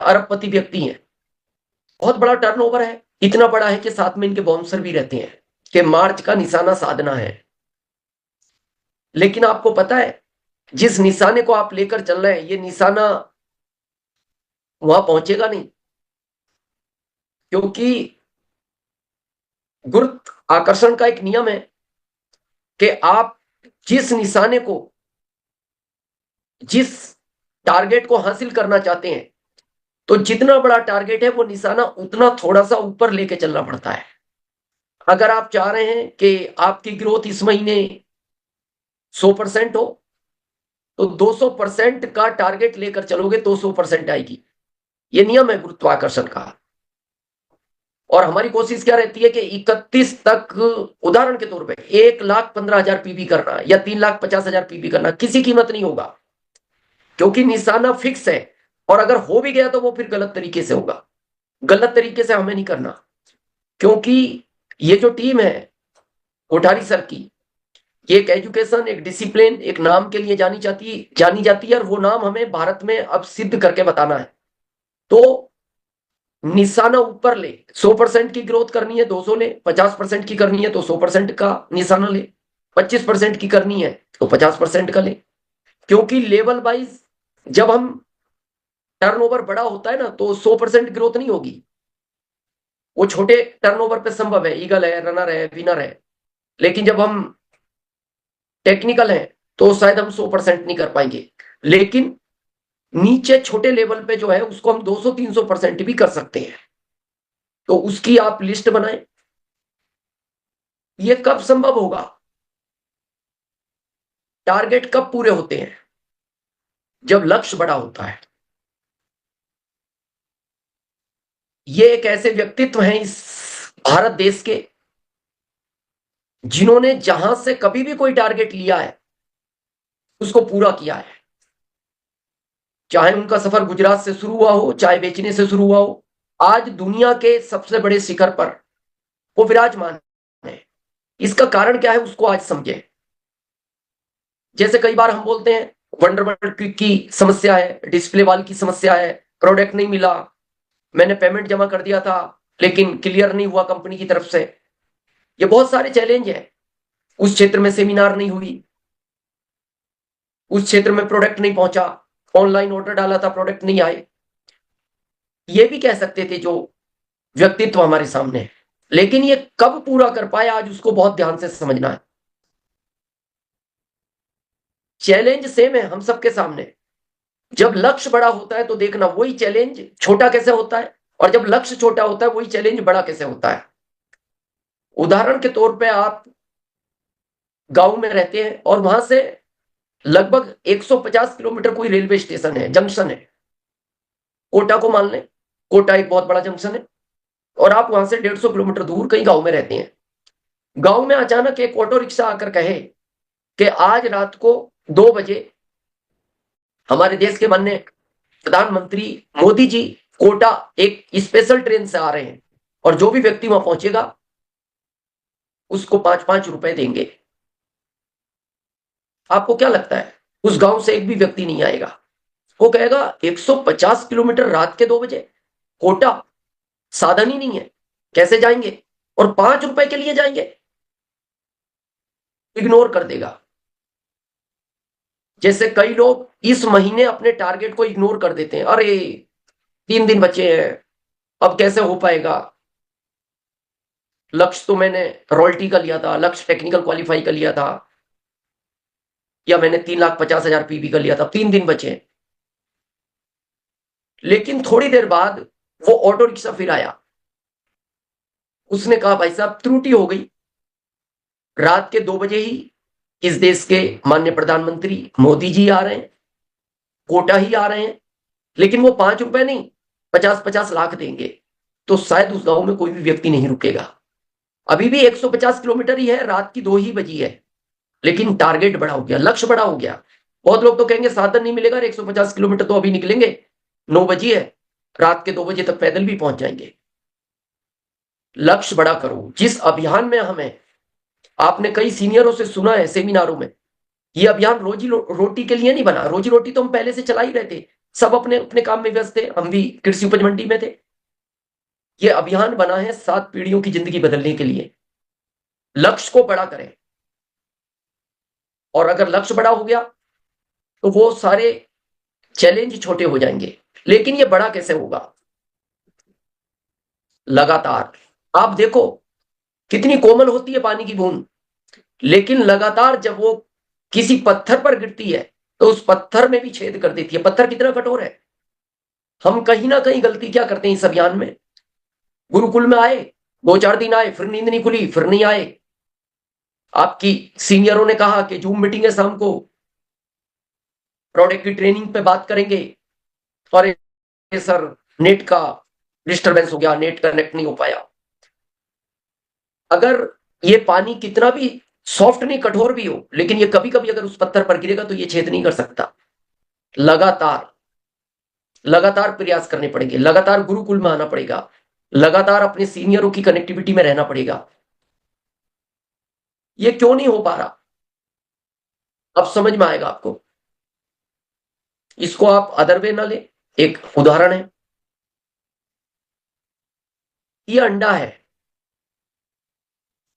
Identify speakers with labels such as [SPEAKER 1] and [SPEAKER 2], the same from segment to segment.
[SPEAKER 1] अरबपति व्यक्ति हैं, बहुत बड़ा टर्नओवर है, इतना बड़ा है कि साथ में इनके बाउंसर भी रहते हैं कि मार्च का निशाना साधना है। लेकिन आपको पता है, जिस निशाने को आप लेकर चल रहे हैं, ये निशाना वहां पहुंचेगा नहीं, क्योंकि गुरुत्वाकर्षण का एक नियम है कि आप जिस निशाने को, जिस टारगेट को हासिल करना चाहते हैं, तो जितना बड़ा टारगेट है वो निशाना उतना थोड़ा सा ऊपर लेके चलना पड़ता है। अगर आप चाह रहे हैं कि आपकी ग्रोथ इस महीने 100% हो, तो 200% का टारगेट लेकर चलोगे तो 100% आएगी। ये नियम है गुरुत्वाकर्षण का। और हमारी कोशिश क्या रहती है कि 31 तक, उदाहरण के तौर पे 1,15,000 पीबी करना या 3,50,000 पीबी करना किसी कीमत नहीं होगा, क्योंकि निशाना फिक्स है। और अगर हो भी गया तो वो फिर गलत तरीके से होगा। गलत तरीके से हमें नहीं करना, क्योंकि ये जो टीम है कोठारी सर की, ये एक एजुकेशन, एक डिसिप्लिन, एक नाम के लिए जानी जाती है, और वो नाम हमें भारत में अब सिद्ध करके बताना है। तो निशाना ऊपर ले, 100% की ग्रोथ करनी है 200 ले, 50% की करनी है तो 100% का निशाना ले, 25% की करनी है तो 50% का ले। क्योंकि लेवल वाइज जब हम टर्नओवर बड़ा होता है ना, तो 100% ग्रोथ नहीं होगी। वो छोटे टर्नओवर पे संभव है, ईगल है, रनर है, विनर है। लेकिन जब हम टेक्निकल हैं तो शायद हम 100% नहीं कर पाएंगे। लेकिन नीचे छोटे लेवल पे जो है उसको हम 200-300% भी कर सकते हैं। तो उसकी आप लिस्ट बनाएं। ये कब संभव होगा? टारगेट कब पूरे होते हैं? जब लक्ष्य बड़ा होता है। ये एक ऐसे व्यक्तित्व हैं इस भारत देश के, जिन्होंने जहां से कभी भी कोई टारगेट लिया है उसको पूरा किया है। चाहे उनका सफर गुजरात से शुरू हुआ हो, चाहे बेचने से शुरू हुआ हो, आज दुनिया के सबसे बड़े शिखर पर वो विराजमान है। इसका कारण क्या है उसको आज समझे। जैसे कई बार हम बोलते हैं वंडरबर्ड क्विक की समस्या है, डिस्प्ले वाल की समस्या है, प्रोडक्ट नहीं मिला, मैंने पेमेंट जमा कर दिया था लेकिन क्लियर नहीं हुआ कंपनी की तरफ से। ये बहुत सारे चैलेंज हैं। उस क्षेत्र में सेमिनार नहीं हुई, उस क्षेत्र में प्रोडक्ट नहीं पहुंचा, ऑनलाइन ऑर्डर डाला था प्रोडक्ट नहीं आए। ये भी कह सकते थे जो व्यक्तित्व हमारे सामने है। लेकिन ये कब पूरा कर पाए आज उसको बहुत ध्यान से समझना है। चैलेंज सेम है हम सबके सामने। जब लक्ष्य बड़ा होता है तो देखना वही चैलेंज छोटा कैसे होता है, और जब लक्ष्य छोटा होता है वही चैलेंज बड़ा कैसे होता है। उदाहरण के तौर पे आप गांव में रहते हैं और वहां से लगभग 150 किलोमीटर कोई रेलवे स्टेशन है, जंक्शन है। कोटा को मान लें, कोटा एक बहुत बड़ा जंक्शन है, और आप वहां से 150 किलोमीटर दूर कहीं गांव में रहते हैं। गांव में अचानक एक ऑटो रिक्शा आकर कहे कि आज रात को 2 बजे हमारे देश के माननीय प्रधानमंत्री मोदी जी कोटा एक स्पेशल ट्रेन से आ रहे हैं, और जो भी व्यक्ति वहां पहुंचेगा उसको 5-5 रुपए देंगे। आपको क्या लगता है उस गांव से एक भी व्यक्ति नहीं आएगा? वो कहेगा 150 किलोमीटर रात के 2 बजे कोटा, साधन ही नहीं है, कैसे जाएंगे, और 5 रुपए के लिए जाएंगे? इग्नोर कर देगा। जैसे कई लोग इस महीने अपने टारगेट को इग्नोर कर देते हैं, अरे 3 दिन बचे हैं, अब कैसे हो पाएगा, लक्ष्य तो मैंने रॉयल्टी का लिया था, लक्ष्य टेक्निकल क्वालिफाई का लिया था, या मैंने 3,50,000 पीबी का लिया था, 3 दिन बचे हैं। लेकिन थोड़ी देर बाद वो ऑटो रिक्शा फिर आया, उसने कहा भाई साहब त्रुटि हो गई, रात के 2 बजे ही इस देश के माननीय प्रधानमंत्री मोदी जी आ रहे हैं, कोटा ही आ रहे हैं, लेकिन वो 5 रुपए नहीं 50-50 लाख देंगे। तो शायद उस गांव में कोई भी व्यक्ति नहीं रुकेगा। अभी भी 150 किलोमीटर ही है, रात की 2 ही बजी है, लेकिन टारगेट बड़ा हो गया, लक्ष्य बड़ा हो गया। बहुत लोग तो कहेंगे साधन नहीं मिलेगा, 150 किलोमीटर तो अभी निकलेंगे, 9 बजी है, रात के 2 बजे तक पैदल भी पहुंच जाएंगे। लक्ष्य बड़ा करो। जिस अभियान में हमें, आपने कई सीनियरों से सुना है सेमिनारों में, ये अभियान रोजी रोटी के लिए नहीं बना। रोजी रोटी तो हम पहले से चला ही रहे थे, सब अपने अपने काम में व्यस्त थे, हम भी कृषि उपज मंडी में थे। ये अभियान बना है 7 पीढ़ियों की जिंदगी बदलने के लिए। लक्ष्य को बड़ा करें, और अगर लक्ष्य बड़ा हो गया तो वो सारे चैलेंज छोटे हो जाएंगे। लेकिन ये बड़ा कैसे होगा? लगातार। आप देखो कितनी कोमल होती है पानी की बूंद, लेकिन लगातार जब वो किसी पत्थर पर गिरती है तो उस पत्थर में भी छेद कर देती है। पत्थर कितना कठोर है। हम कहीं ना कहीं गलती क्या करते हैं इस अभियान में? गुरुकुल में आए, 2-4 दिन आए, फिर नींद नहीं खुली, फिर नहीं आए। आपकी सीनियरों ने कहा कि जूम मीटिंग है शाम को, प्रोडक्ट की ट्रेनिंग पे बात करेंगे, और सर नेट का डिस्टरबेंस हो गया, नेट कनेक्ट नहीं हो पाया। अगर ये पानी कितना भी सॉफ्ट नहीं, कठोर भी हो, लेकिन ये कभी कभी अगर उस पत्थर पर गिरेगा तो ये छेद नहीं कर सकता। लगातार लगातार प्रयास करने पड़ेंगे, लगातार गुरुकुल में आना पड़ेगा, लगातार अपने सीनियरों की कनेक्टिविटी में रहना पड़ेगा। ये क्यों नहीं हो पा रहा, अब समझ में आएगा आपको। इसको आप अदर वे ना ले। एक उदाहरण है, ये अंडा है,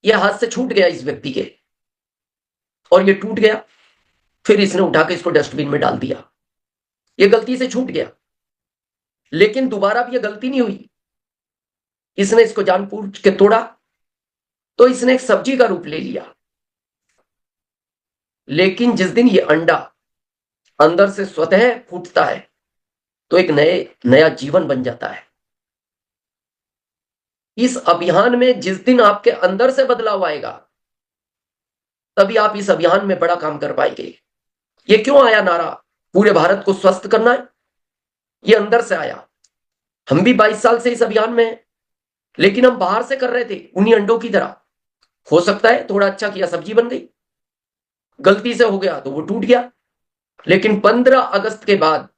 [SPEAKER 1] ये हाथ से छूट गया इस व्यक्ति के, और ये टूट गया, फिर इसने उठा के इसको डस्टबिन में डाल दिया। ये गलती से छूट गया, लेकिन दोबारा भी ये गलती नहीं हुई, इसने इसको जानबूझ के तोड़ा, तो इसने एक सब्जी का रूप ले लिया। लेकिन जिस दिन ये अंडा अंदर से स्वतः फूटता है तो एक नया जीवन बन जाता है। इस अभियान में जिस दिन आपके अंदर से बदलाव आएगा, तभी आप इस अभियान में बड़ा काम कर पाएंगे। ये क्यों आया नारा, पूरे भारत को स्वस्थ करना है? ये अंदर से आया। हम भी 22 साल से इस अभियान में हैं, लेकिन हम बाहर से कर रहे थे उन्हीं अंडों की तरह। हो सकता है थोड़ा अच्छा किया, सब्जी बन गई, गलती से हो गया तो वो टूट गया। लेकिन 15 अगस्त के बाद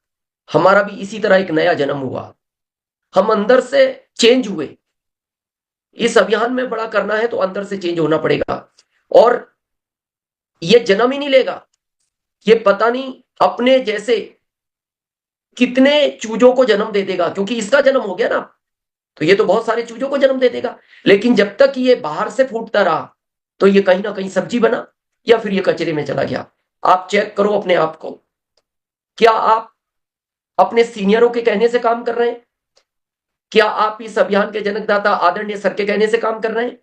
[SPEAKER 1] हमारा भी इसी तरह एक नया जन्म हुआ। हम अंदर से चेंज हुए। इस अभियान में बड़ा करना है तो अंदर से चेंज होना पड़ेगा। और ये जन्म ही नहीं लेगा, ये पता नहीं अपने जैसे कितने चूजों को जन्म दे देगा, क्योंकि इसका जन्म हो गया ना, तो ये तो बहुत सारे चूजों को जन्म दे देगा। लेकिन जब तक ये बाहर से फूटता रहा तो ये कहीं ना कहीं सब्जी बना, या फिर ये कचरे में चला गया। आप चेक करो अपने आप को, क्या आप अपने सीनियरों के कहने से काम कर रहे हैं? क्या आप इस अभियान के जनकदाता आदरणीय सर के कहने से काम कर रहे हैं?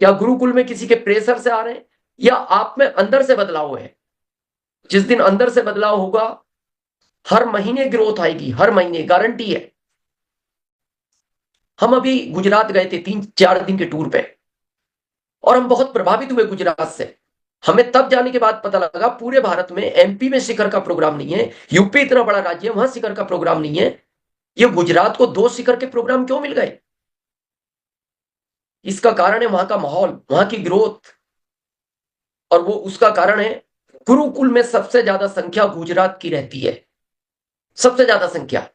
[SPEAKER 1] या गुरुकुल में किसी के प्रेशर से आ रहे हैं? या आप में अंदर से बदलाव है? जिस दिन अंदर से बदलाव होगा, हर महीने ग्रोथ आएगी, हर महीने, गारंटी है। हम अभी गुजरात गए थे 3-4 दिन के टूर पे, और हम बहुत प्रभावित हुए गुजरात से। हमें तब जाने के बाद पता लगा पूरे भारत में एमपी में शिखर का प्रोग्राम नहीं है, यूपी इतना बड़ा राज्य है, वहां शिखर का प्रोग्राम नहीं है। ये गुजरात को 2 शिखर के प्रोग्राम क्यों मिल गए? इसका कारण है वहां का माहौल, वहां की ग्रोथ, और वो उसका कारण है गुरुकुल में सबसे ज्यादा संख्या गुजरात की रहती है, सबसे ज्यादा संख्या।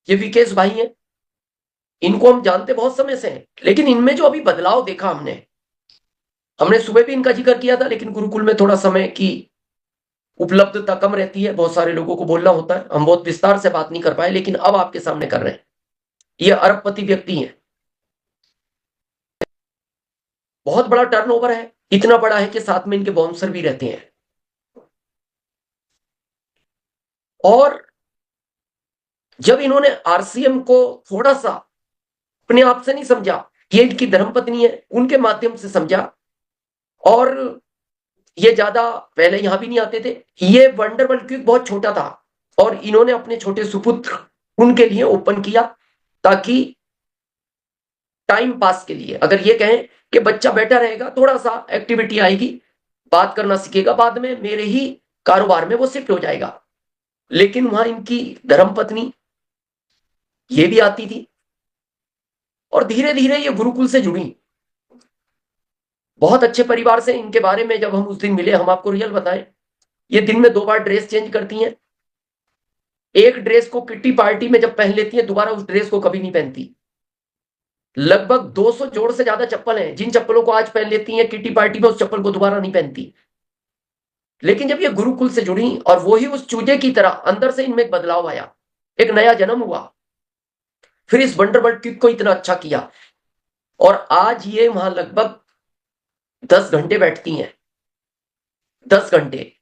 [SPEAKER 1] ये विकेश भाई हैं, इनको हम जानते बहुत समय से हैं, लेकिन इनमें जो अभी बदलाव देखा हमने सुबह भी इनका जिक्र किया था, लेकिन गुरुकुल में थोड़ा समय की उपलब्धता कम रहती है, बहुत सारे लोगों को बोलना होता है, हम बहुत विस्तार से बात नहीं कर पाए, लेकिन अब आपके सामने कर रहे हैं। ये अरबपति व्यक्ति हैं, बहुत बड़ा टर्नओवर है, इतना बड़ा है कि साथ में इनके बाउंसर भी रहते हैं। और जब इन्होंने आरसीएम को थोड़ा सा अपने आप से नहीं समझा, ये इनकी धर्मपत्नी है, उनके माध्यम से समझा, और ये ज्यादा पहले यहां भी नहीं आते थे। ये वंडरबल क्विक बहुत छोटा था, और इन्होंने अपने छोटे सुपुत्र उनके लिए ओपन किया, ताकि टाइम पास के लिए, अगर ये कहें कि बच्चा बैठा रहेगा, थोड़ा सा एक्टिविटी आएगी, बात करना सीखेगा, बाद में मेरे ही कारोबार में वो शिफ्ट हो जाएगा। लेकिन वहां इनकी धर्मपत्नी ये भी आती थी, और धीरे धीरे ये गुरुकुल से जुड़ी। बहुत अच्छे परिवार से, इनके बारे में जब हम उस दिन मिले, हम आपको रियल बताएं, ये दिन में 2 बार ड्रेस चेंज करती हैं। एक ड्रेस को किट्टी पार्टी में जब पहन लेती है, दोबारा उस ड्रेस को कभी नहीं पहनती। लगभग 200 जोड़ से ज्यादा चप्पल हैं, जिन चप्पलों को आज पहन लेती हैं किट्टी पार्टी में, उस चप्पल को दोबारा नहीं पहनती। लेकिन जब ये गुरुकुल से जुड़ी और वो ही उस चूजे की तरह अंदर से इनमें एक बदलाव आया, एक नया जन्म हुआ, फिर इस वंडरबर्ड क्विक को इतना अच्छा किया, और आज ये वहां लगभग 10 घंटे बैठती हैं, 10 घंटे,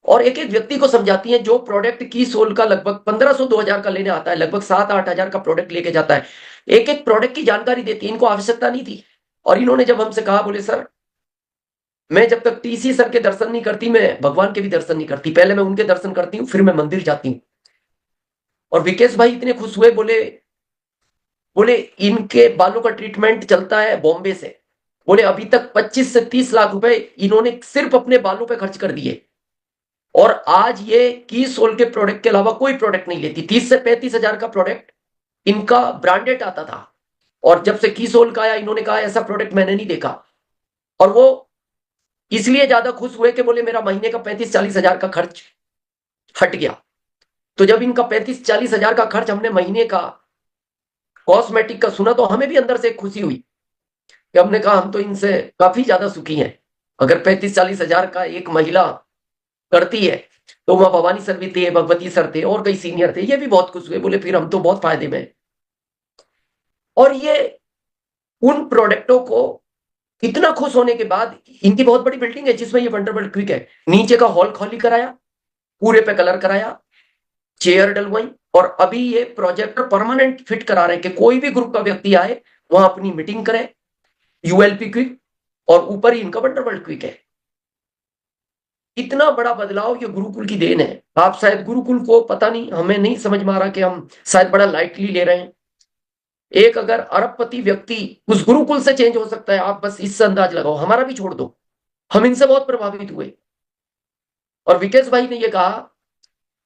[SPEAKER 1] और एक एक व्यक्ति को समझाती हैं। जो प्रोडक्ट की सोल का लगभग 1500-2000 का लेने आता है, लगभग 7-8 हजार का प्रोडक्ट लेके जाता है, एक एक प्रोडक्ट की जानकारी देती है। इनको आवश्यकता नहीं थी, और इन्होंने जब हमसे कहा, बोले सर मैं जब तक टीसी सर के दर्शन नहीं करती, मैं भगवान के भी दर्शन नहीं करती, पहले मैं उनके दर्शन करती हूँ, फिर मैं मंदिर जाती हूँ। और विकेश भाई इतने खुश हुए, बोले बोले इनके बालों का ट्रीटमेंट चलता है बॉम्बे से, बोले अभी तक 25 से 30 लाख रुपए इन्होंने सिर्फ अपने बालों पे खर्च कर दिए, और आज ये की सोल के प्रोडक्ट के अलावा कोई प्रोडक्ट नहीं लेती। 30 से 35 हजार का प्रोडक्ट इनका ब्रांडेड आता था, और जब से की सोल का आया, इन्होंने कहा ऐसा प्रोडक्ट मैंने नहीं देखा। और वो इसलिए ज्यादा खुश हुए कि बोले मेरा महीने का 35-40 हजार का खर्च हट गया। तो जब इनका 35-40 हजार का खर्च हमने महीने का कॉस्मेटिक का सुना, तो हमें भी अंदर से एक खुशी हुई कि हमने कहा हम तो इनसे काफी ज्यादा सुखी हैं। अगर 35-40 हजार का एक महिला करती है, तो वहां भवानी सर भी थे, भगवती सर थे, और कई सीनियर थे, ये भी बहुत खुश हुए, बोले फिर हम तो बहुत फायदे में हैं। और ये उन प्रोडक्टों को इतना खुश होने के बाद, इनकी बहुत बड़ी बिल्डिंग है जिसमें ये वंडरबर्ड क्विक है, नीचे का हॉल खाली कराया, पूरे पे कलर कराया, चेयर डलवाई, और अभी ये प्रोजेक्टर परमानेंट फिट करा रहे हैं कि कोई भी ग्रुप का व्यक्ति आए वहां अपनी मीटिंग करे, यूएलपी क्विक, और ऊपर ही इनका वंडरबर्ड क्विक है। इतना बड़ा बदलाव ये गुरुकुल की देन है। आप शायद गुरुकुल को पता नहीं, हमें नहीं समझ में आ रहा कि हम शायद बड़ा लाइटली ले रहे हैं। एक अगर अरबपति व्यक्ति उस गुरुकुल से चेंज हो सकता है, आप बस इससे अंदाज लगाओ, हमारा भी छोड़ दो। हम इनसे बहुत प्रभावित हुए, और विकेश भाई ने ये कहा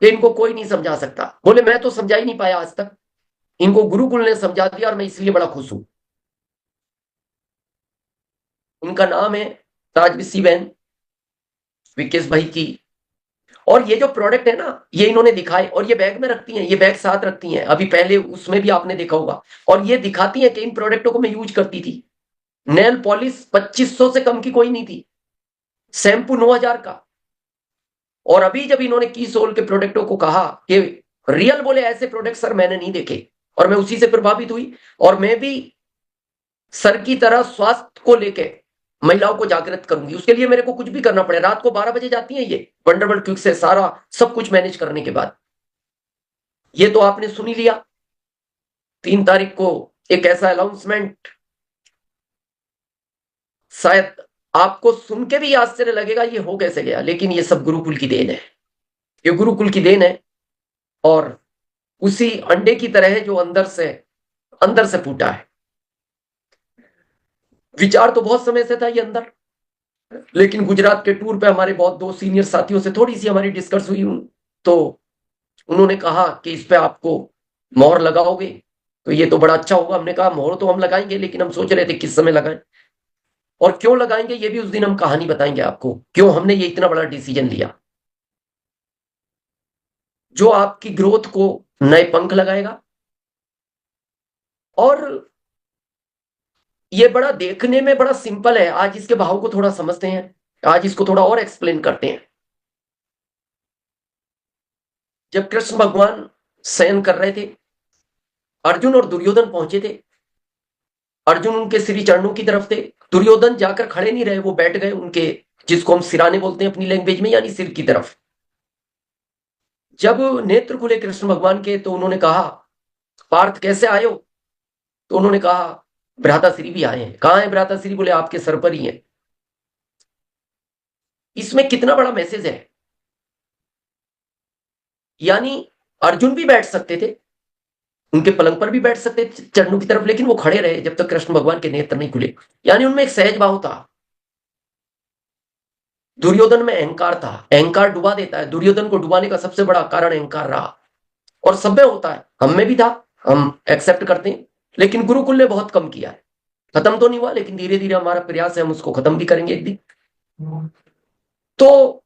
[SPEAKER 1] कि इनको कोई नहीं समझा सकता, बोले मैं तो समझा ही नहीं पाया आज तक, इनको गुरुकुल ने समझा दिया, और मैं इसलिए बड़ा खुश हूं। उनका नाम है राजविशी बहन, विकेश भाई की। और ये जो प्रोडक्ट है ना, ये इन्होंने दिखाए, और ये बैग में रखती हैं, ये बैग साथ रखती हैं, अभी पहले उसमें भी आपने देखा होगा। और ये दिखाती हैं कि इन प्रोडक्टों को मैं यूज करती थी। नेल पॉलिश 2500 से कम की कोई नहीं थी, शैम्पू 9000 का। और अभी जब इन्होंने की सोल के प्रोडक्टों को कहा कि रियल, बोले ऐसे प्रोडक्ट सर मैंने नहीं देखे, और मैं उसी से प्रभावित हुई। और मैं भी सर की तरह स्वास्थ्य को लेके महिलाओं को जागृत करूंगी। उसके लिए मेरे को कुछ भी करना पड़े। रात को 12 बजे जाती हैं ये वंडरबर्ड क्विक से, सारा सब कुछ मैनेज करने के बाद। ये तो आपने सुन ही लिया, 3 तारीख को एक ऐसा अनाउंसमेंट, शायद आपको सुन के भी आश्चर्य लगेगा ये हो कैसे गया, लेकिन ये सब गुरुकुल की देन है। ये गुरुकुल की देन है, और उसी अंडे की तरह है जो अंदर से फूटा है। विचार तो बहुत समय से था ये अंदर, लेकिन गुजरात के टूर पे हमारे बहुत दो सीनियर साथियों से थोड़ी सी हमारी डिस्कस हुई, तो उन्होंने कहा कि इस पे आपको मोहर लगाओगे तो ये तो बड़ा अच्छा होगा। हमने कहा मोहर तो हम लगाएंगे, लेकिन हम सोच रहे थे किस समय लगाएं और क्यों लगाएंगे, ये भी उस दिन हम कहानी बताएंगे आपको, क्यों हमने ये इतना बड़ा डिसीजन लिया, जो आपकी ग्रोथ को नए पंख लगाएगा। और ये बड़ा देखने में बड़ा सिंपल है, आज इसके भाव को थोड़ा समझते हैं, आज इसको थोड़ा और एक्सप्लेन करते हैं। जब कृष्ण भगवान शयन कर रहे थे, अर्जुन और दुर्योधन पहुंचे थे। अर्जुन उनके श्री चरणों की तरफ थे, दुर्योधन जाकर खड़े नहीं रहे, वो बैठ गए उनके, जिसको हम सिराने बोलते हैं अपनी लैंग्वेज में, यानी सिर की तरफ। जब नेत्र खुले कृष्ण भगवान के, तो उन्होंने कहा पार्थ कैसे आए हो, तो उन्होंने कहा भ्राता श्री भी आए हैं। कहां है भ्राता श्री, बोले आपके सर पर ही है। इसमें कितना बड़ा मैसेज है, यानी अर्जुन भी बैठ सकते थे, उनके पलंग पर भी बैठ सकते थे चरणों की तरफ, लेकिन वो खड़े रहे जब तक कृष्ण भगवान के नेत्र नहीं खुले, यानी उनमें एक सहज भाव था। दुर्योधन में अहंकार था, अहंकार डुबा देता है, दुर्योधन को डुबाने का सबसे बड़ा कारण अहंकार रहा, और सब में होता है, हम में भी था, हम एक्सेप्ट करते हैं, लेकिन गुरुकुल ने बहुत कम किया है। खत्म तो नहीं हुआ, लेकिन धीरे धीरे हमारा प्रयास है, हम उसको खत्म भी करेंगे एक दिन। तो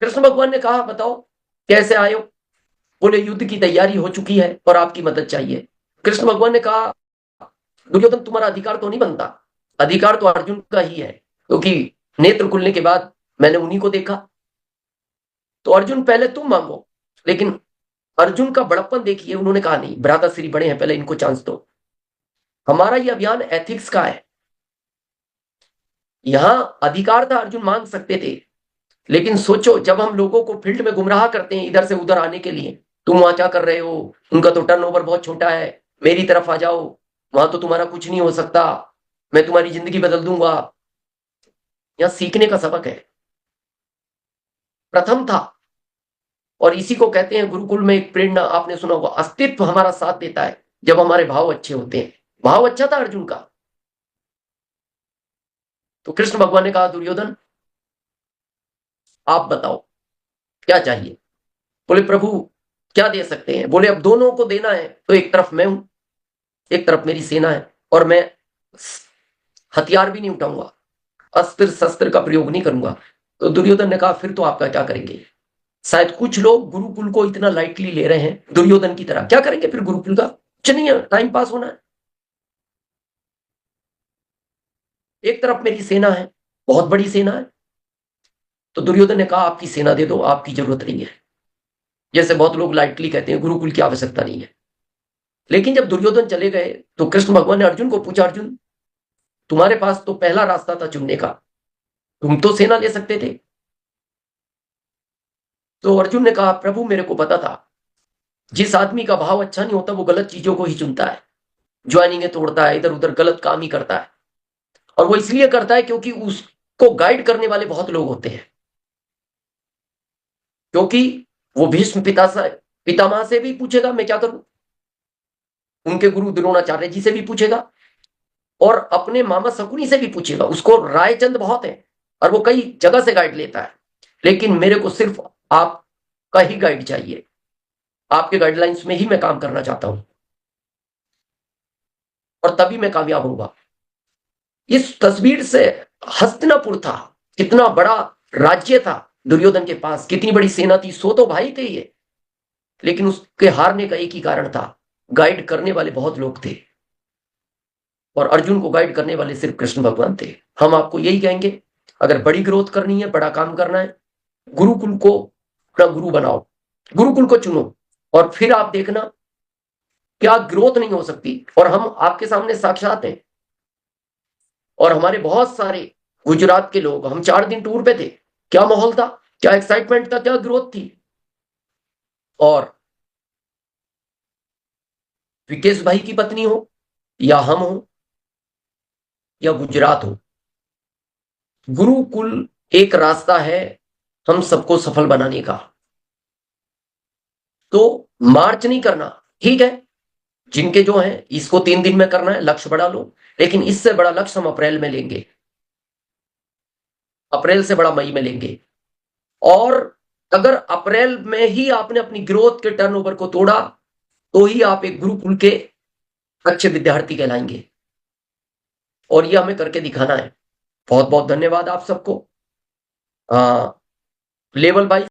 [SPEAKER 1] कृष्ण भगवान ने कहा बताओ कैसे आए हो, बोले युद्ध की तैयारी हो चुकी है और आपकी मदद चाहिए। कृष्ण भगवान ने कहा दुर्योधन तुम्हारा अधिकार तो नहीं बनता, अधिकार तो अर्जुन का ही है, क्योंकि नेत्र खुलने के बाद मैंने उन्हीं को देखा। तो अर्जुन पहले तुम मांगो, लेकिन अर्जुन का बड़प्पन देखिए, उन्होंने कहा नहीं, भ्राताश्री बड़े हैं, पहले इनको चांस दो। हमारा ये अभियान एथिक्स का है। यहां अधिकार था, अर्जुन मांग सकते थे, लेकिन सोचो जब हम लोगों को फील्ड में गुमराह करते हैं इधर से उधर आने के लिए, तुम वहां क्या कर रहे हो, उनका तो टर्नओवर बहुत छोटा है, मेरी तरफ आ जाओ, वहां तो तुम्हारा कुछ नहीं हो सकता, मैं तुम्हारी जिंदगी बदल दूंगा। यहां सीखने का सबक है, प्रथम था। और इसी को कहते हैं गुरुकुल में एक प्रेरणा, आपने सुना होगा, अस्तित्व हमारा साथ देता है जब हमारे भाव अच्छे होते हैं। भाव अच्छा था अर्जुन का। तो कृष्ण भगवान ने कहा, दुर्योधन आप बताओ क्या चाहिए। बोले प्रभु क्या दे सकते हैं। बोले अब दोनों को देना है तो एक तरफ मैं हूं, एक तरफ मेरी सेना है, और मैं हथियार भी नहीं उठाऊंगा, अस्त्र शस्त्र का प्रयोग नहीं करूंगा। तो दुर्योधन ने कहा फिर तो आपका क्या करेंगे। शायद कुछ लोग गुरुकुल को इतना लाइटली ले रहे हैं दुर्योधन की तरह, क्या करेंगे फिर गुरुकुल का, कुछ नहीं है, टाइम पास होना है। एक तरफ मेरी सेना है, बहुत बड़ी सेना है। तो दुर्योधन ने कहा आपकी सेना दे दो, आपकी जरूरत नहीं है। जैसे बहुत लोग लाइटली कहते हैं गुरुकुल की आवश्यकता नहीं है। लेकिन जब दुर्योधन चले गए तो कृष्ण भगवान ने अर्जुन को पूछा, अर्जुन तुम्हारे पास तो पहला रास्ता था चुनने का, तुम तो सेना ले सकते थे। तो अर्जुन ने कहा प्रभु मेरे को पता था जिस आदमी का भाव अच्छा नहीं होता वो गलत चीजों को ही चुनता है, ज्वाइनिंग तोड़ता है, इधर उधर गलत काम ही करता है। और वो इसलिए करता है क्योंकि उसको गाइड करने वाले बहुत लोग होते हैं। क्योंकि वो भीष्म पितामह से भी पूछेगा मैं क्या करूं, उनके गुरु द्रोणाचार्य जी से भी पूछेगा, और अपने मामा शकुनी से भी पूछेगा। उसको रायचंद बहुत है और वो कई जगह से गाइड लेता है, लेकिन मेरे को सिर्फ आपका ही गाइड चाहिए, आपके गाइडलाइंस में ही मैं काम करना चाहता हूं, और तभी मैं कामयाब होऊंगा। इस तस्वीर से हस्तिनापुर था, कितना बड़ा राज्य था दुर्योधन के पास, कितनी बड़ी सेना थी, 100 तो भाई थे ये, लेकिन उसके हारने का एक ही कारण था, गाइड करने वाले बहुत लोग थे, और अर्जुन को गाइड करने वाले सिर्फ कृष्ण भगवान थे। हम आपको यही कहेंगे, अगर बड़ी ग्रोथ करनी है, बड़ा काम करना है, गुरुकुल को अपना गुरु बनाओ, गुरुकुल को चुनो, और फिर आप देखना क्या ग्रोथ नहीं हो सकती। और हम आपके सामने साक्षात हैं, और हमारे बहुत सारे गुजरात के लोग, हम 4 दिन टूर पे थे, क्या माहौल था, क्या एक्साइटमेंट था, क्या ग्रोथ थी। और विकेश भाई की पत्नी हो, या हम हो, या गुजरात हो, गुरुकुल एक रास्ता है हम सबको सफल बनाने का। तो मार्च नहीं करना, ठीक है, जिनके जो है इसको 3 दिन में करना है, लक्ष्य बड़ा लो, लेकिन इससे बड़ा लक्ष्य हम अप्रैल में लेंगे, अप्रैल से बड़ा मई में लेंगे। और अगर अप्रैल में ही आपने अपनी ग्रोथ के टर्नओवर को तोड़ा तो ही आप एक गुरुकुल के अच्छे विद्यार्थी कहलाएंगे, और ये हमें करके दिखाना है। बहुत बहुत धन्यवाद आप सबको। Level wise